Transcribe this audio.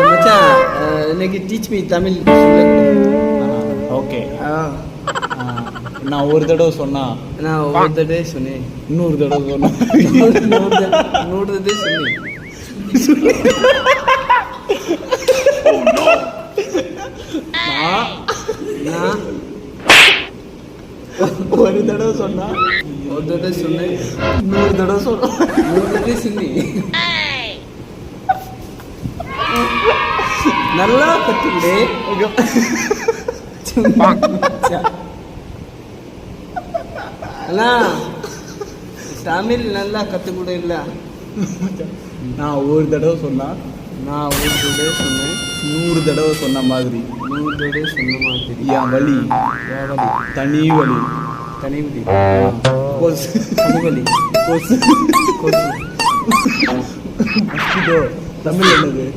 மச்சான் இன்னைக்கு teach me Tamil. Okay. நான் ஒரு தடவை சொன்னா நான் ஒரு தடவை சொன்னேன். இன்னொரு தடவை சொன்னா நூறு தடவை சொன்னேன். நான் ஒரு தடவை சொன்னா ஒரு தடவை சொன்னேன். இன்னொரு தடவை சொன்னா நூறு தடவை சொன்னேன். நல்லா கத்துக்கிடு. அண்ணா தமிழ் நல்லா கற்றுக்கூட இல்லை. நான் ஒரு தடவை சொன்னா நான் ஒரு தடவை சொன்னேன். 100 தடவை சொன்ன மாதிரி 100 தடவை சொன்ன மாதிரி. என் வலி தனி வலி தனிவலி கொசு தனிவலி கொசு கொசு மஸ்கிட்டோ தமிழ் என்னது?